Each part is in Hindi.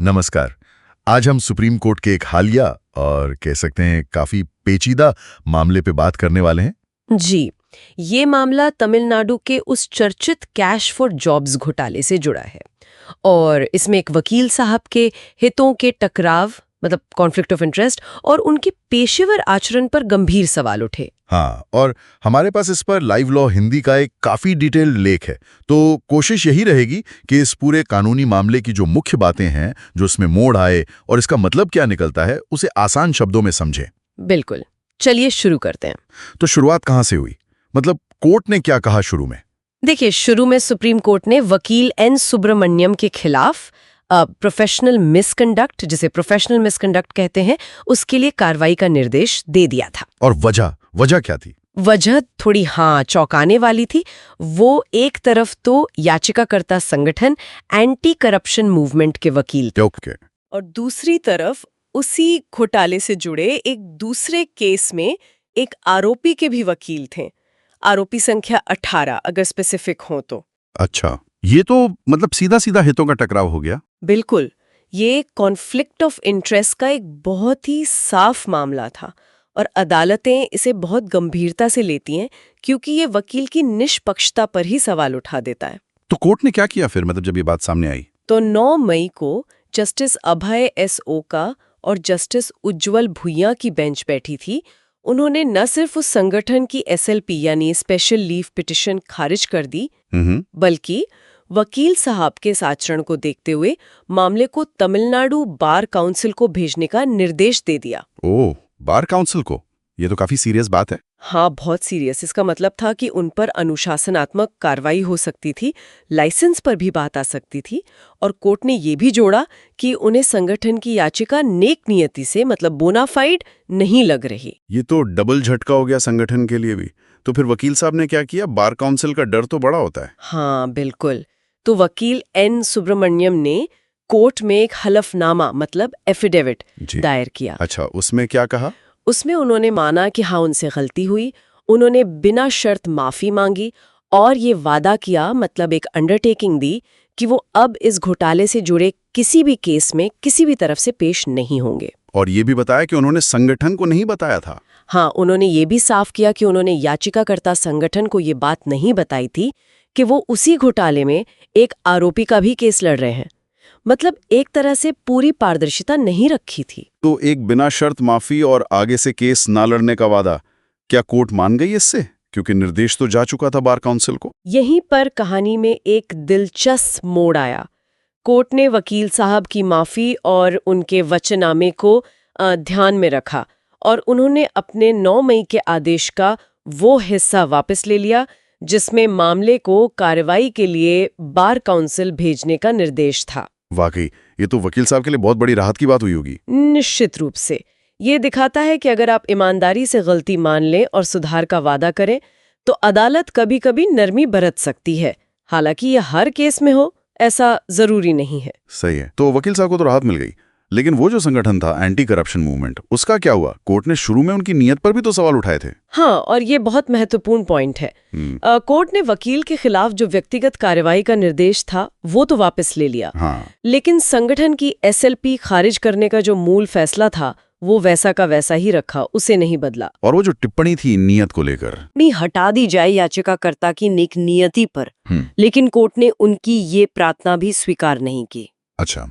नमस्कार। आज हम सुप्रीम कोर्ट के एक हालिया और कह सकते हैं काफी पेचीदा मामले पे बात करने वाले हैं। जी, ये मामला तमिलनाडु के उस चर्चित कैश फॉर जॉब्स घोटाले से जुड़ा है और इसमें एक वकील साहब के हितों के टकराव मतलब कॉन्फ्लिक्ट ऑफ इंटरेस्ट और उनके पेशेवर आचरण पर गंभीर सवाल उठे। हाँ, और हमारे पास इस पर लाइव लॉ हिंदी का एक काफी डिटेल्ड लेख है, तो कोशिश यही रहेगी कि इस पूरे कानूनी मामले की जो मुख्य बातें हैं, जो इसमें मोड़ आए और इसका मतलब क्या निकलता है, उसे आसान शब्दों में समझें। बिल्कुल, चलिए शुरू करते हैं। तो शुरुआत कहाँ से हुई? मतलब कोर्ट ने क्या कहा शुरू में? देखिए, शुरू में सुप्रीम कोर्ट ने वकील एन सुब्रमण्यम के खिलाफ प्रोफेशनल मिसकंडक्ट, जिसे प्रोफेशनल मिसकंडक्ट कहते हैं, उसके लिए कार्रवाई का निर्देश दे दिया था। और वजह क्या थी? वजह थोड़ी चौंकाने वाली थी। वो एक तरफ तो याचिकाकर्ता संगठन एंटी करप्शन मूवमेंट के वकील थे ओके। और दूसरी तरफ उसी घोटाले से जुड़े एक दूसरे केस में एक आरोपी के भी वकील थे। आरोपी संख्या 18 अगर स्पेसिफिक हो तो। अच्छा, ये तो मतलब सीधा सीधा हितों का टकराव हो गया। बिल्कुल, ये कॉन्फ्लिक्ट ऑफ इंटरेस्ट का एक बहुत ही साफ मामला था और अदालतें इसे बहुत गंभीरता से लेती हैं क्योंकि ये वकील की निष्पक्षता पर ही सवाल उठा देता है। तो कोर्ट ने क्या किया फिर, मतलब जब ये बात सामने आई? तो 9 मई को जस्टिस अभय एस ओका और जस्टिस उज्ज्वल भुइयां की बेंच बैठी थी। उन्होंने न सिर्फ उस संगठन की एसएलपी यानी स्पेशल लीव पिटिशन खारिज कर दी, बल्कि वकील साहब के इस आचरण को देखते हुए मामले को तमिलनाडु बार काउंसिल को भेजने का निर्देश दे दिया। ओह, बार काउंसिल को? ये तो काफी सीरियस बात है। हाँ, बहुत सीरियस। इसका मतलब था कि उन पर अनुशासनात्मक कार्रवाई हो सकती थी, लाइसेंस पर भी बात आ सकती थी और कोर्ट ने ये भी जोड़ा कि उन्हें संगठन की याचिका नेक नियति से मतलब बोनाफाइड नहीं लग रही। ये तो डबल झटका हो गया संगठन के लिए भी। तो फिर वकील साहब ने क्या किया? बार काउंसिल का डर तो बड़ा होता है। हाँ, बिल्कुल। तो वकील एन सुब्रमण्यम ने कोर्ट में एक हलफनामा मतलब एफिडेविट दायर किया। अच्छा, उसमें क्या कहा? उसमें उन्होंने माना कि हाँ, उनसे गलती हुई। उन्होंने बिना शर्त माफी मांगी और ये वादा किया, मतलब एक अंडरटेकिंग दी कि वो अब इस घोटाले से जुड़े किसी भी केस में किसी भी तरफ से पेश नहीं होंगे। और ये भी बताया कि उन्होंने संगठन को नहीं बताया था। हाँ, उन्होंने ये भी साफ किया कि उन्होंने याचिकाकर्ता संगठन को ये बात नहीं बताई थी कि वो उसी घोटाले में एक आरोपी का भी केस लड़ रहे हैं। मतलब एक तरह से पूरी पारदर्शिता नहीं रखी थी। तो एक बिना शर्त माफी और आगे से केस ना लड़ने का वादा, क्या कोर्ट मान गई इससे? क्योंकि निर्देश तो जा चुका था बार काउंसिल को। यहीं पर कहानी में एक दिलचस्प मोड़ आया। कोर्ट ने वकील साहब की माफी और उनके वचननामे को ध्यान में रखा और उन्होंने अपने 9 मई के आदेश का वो हिस्सा वापस ले लिया जिसमें मामले को कार्रवाई के लिए बार काउंसिल भेजने का निर्देश था। वाकई ये तो वकील साहब के लिए बहुत बड़ी राहत की बात हुई होगी। निश्चित रूप से। ये दिखाता है कि अगर आप ईमानदारी से गलती मान लें और सुधार का वादा करें तो अदालत कभी-कभी नरमी बरत सकती है। हालांकि ये हर केस में हो ऐसा जरूरी नहीं है। सही है। तो वकील साहब को तो राहत मिल गई, लेकिन वो जो संगठन था एंटी करप्शन मूवमेंट, उसका क्या हुआ? कोर्ट ने शुरू में उनकी नीयत पर भी तो सवाल उठाए थे। हाँ, और ये बहुत महत्वपूर्ण पॉइंट है। कोर्ट ने वकील के खिलाफ जो व्यक्तिगत कार्रवाई का निर्देश था वो तो वापस ले लिया। हाँ। लेकिन संगठन की एसएलपी खारिज करने का जो मूल फैसला था वो वैसा का वैसा ही रखा, उसे नहीं बदला। और वो जो टिप्पणी थी नियत को लेकर, हटा दी जाए याचिकाकर्ता की नेक नियति पर, लेकिन कोर्ट ने उनकी ये प्रार्थना भी स्वीकार नहीं की। अच्छा,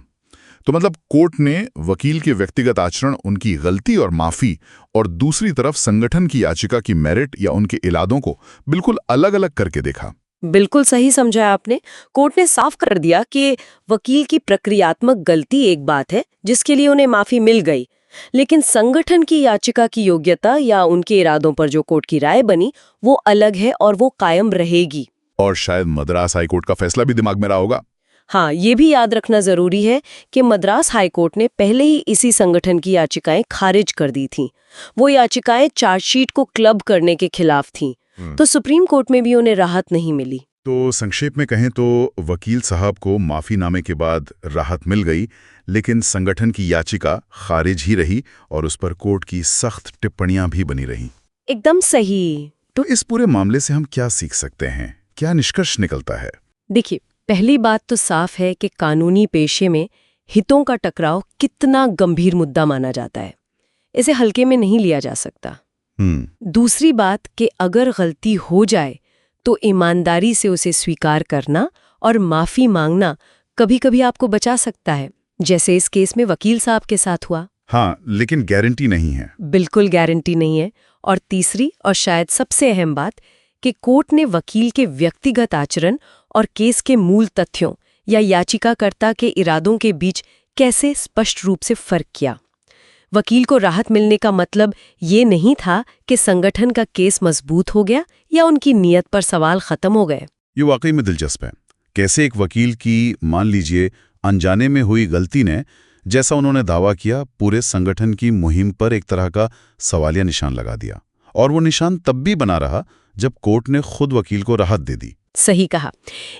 तो मतलब कोर्ट ने वकील के व्यक्तिगत आचरण, उनकी गलती और माफी, और दूसरी तरफ संगठन की याचिका की मेरिट या उनके इरादों को बिल्कुल अलग अलग करके देखा। बिल्कुल सही समझा आपने। कोर्ट ने साफ कर दिया कि वकील की प्रक्रियात्मक गलती एक बात है जिसके लिए उन्हें माफी मिल गई, लेकिन संगठन की याचिका की योग्यता या उनके इरादों पर जो कोर्ट की राय बनी वो अलग है और वो कायम रहेगी। और शायद मद्रास हाईकोर्ट का फैसला भी दिमाग में रहा होगा। हाँ, ये भी याद रखना जरूरी है कि मद्रास हाईकोर्ट ने पहले ही इसी संगठन की याचिकाएं खारिज कर दी थीं। वो याचिकाएं चार्जशीट को क्लब करने के खिलाफ थीं, तो सुप्रीम कोर्ट में भी उन्हें राहत नहीं मिली। तो संक्षेप में कहें तो वकील साहब को माफीनामे के बाद राहत मिल गई, लेकिन संगठन की याचिका खारिज ही रही और उस पर कोर्ट की सख्त टिप्पणियां भी बनी रहीं। एकदम सही। तो इस पूरे मामले से हम क्या सीख सकते हैं? क्या निष्कर्ष निकलता है? देखिए, पहली बात तो साफ है कि कानूनी पेशे में हितों का टकराव कितना गंभीर मुद्दा माना जाता है। इसे हल्के में नहीं लिया जा सकता। दूसरी बात कि अगर गलती हो जाए तो ईमानदारी से उसे स्वीकार करना और माफी मांगना कभी-कभी आपको बचा सकता है, जैसे इस केस में वकील साहब के साथ हुआ। हाँ, लेकिन गारंटी नहीं है। बिल्कुल गारंटी नहीं है। और तीसरी और शायद सबसे अहम बात कि कोर्ट ने वकील के व्यक्तिगत आचरण और केस के मूल तथ्यों या याचिकाकर्ता के इरादों के बीच कैसे स्पष्ट रूप से फर्क किया। वकील को राहत मिलने का मतलब ये नहीं था कि संगठन का केस मजबूत हो गया या उनकी नीयत पर सवाल खत्म हो गए। ये वाकई में दिलचस्प है। कैसे एक वकील की, मान लीजिए, अनजाने में हुई गलती ने, जैसा उन्होंने दावा किया, पूरे संगठन की मुहिम पर एक तरह का सवालिया निशान लगा दिया। और वो निशान तब भी बना रहा जब कोर्ट ने खुद वकील को राहत दे दी। सही कहा।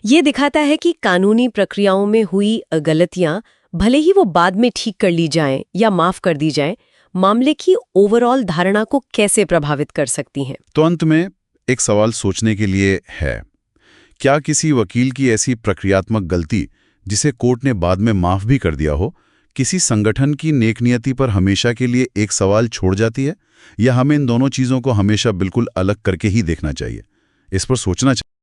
ये दिखाता है कि कानूनी प्रक्रियाओं में हुई गलतियां भले ही वो बाद में ठीक कर ली जाएं या माफ कर दी जाएं, मामले की ओवरऑल धारणा को कैसे प्रभावित कर सकती हैं। तो अंत में एक सवाल सोचने के लिए है, क्या किसी वकील की ऐसी प्रक्रियात्मक गलती, जिसे कोर्ट ने बाद में माफ भी कर दिया हो, किसी संगठन की नेकनियति पर हमेशा के लिए एक सवाल छोड़ जाती है, या हमें इन दोनों चीजों को हमेशा बिल्कुल अलग करके ही देखना चाहिए? इस पर सोचना चाहिए।